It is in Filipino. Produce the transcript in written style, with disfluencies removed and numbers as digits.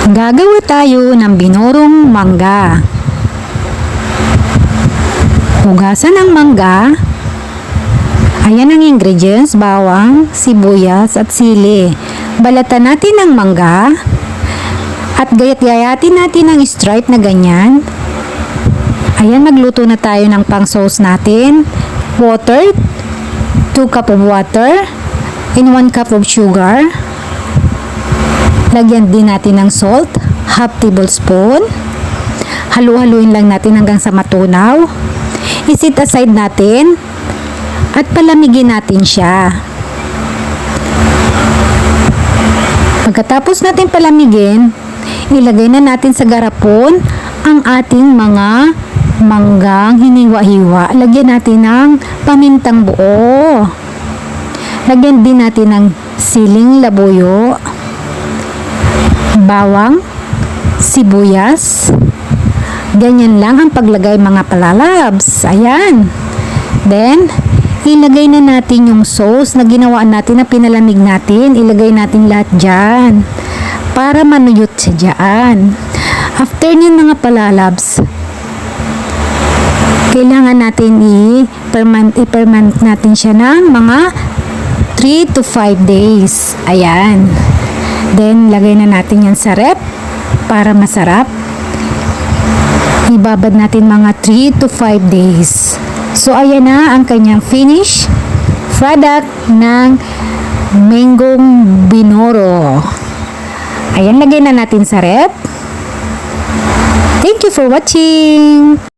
Gagawa tayo ng binorong mangga. Hugasan ang mangga. Ayan ang ingredients: bawang, sibuyas at sili. Balatan natin ang mangga at gayat-gayatin natin ang stripe na ganyan. Ayan, magluto na tayo ng pang sauce natin. Water, 2 cup of water and 1 cup of sugar. Lagyan din natin ng salt, half tablespoon. Halu-haluin lang natin hanggang sa matunaw. I-set aside natin at palamigin natin siya. Pagkatapos natin palamigin, ilagay na natin sa garapon ang ating mga manggang hiniwa-hiwa. Lagyan natin ng pamintang buo. Lagyan din natin ng siling labuyo, bawang, sibuyas. Ganyan lang ang paglagay, mga palalabs. Ayan. Then, ilagay na natin yung sauce na ginawa natin, na pinalamig natin. Ilagay natin lahat dyan para manuyot siya dyan. After nyan, mga palalabs, kailangan natin i-ferment natin siya ng mga 3 to 5 days. Ayan. Then, lagay na natin yan sa rep para masarap. Ibabad natin mga 3 to 5 days. So, ayan na ang kanyang finish product ng manggong binoro. Ayan, lagay na natin sa rep. Thank you for watching!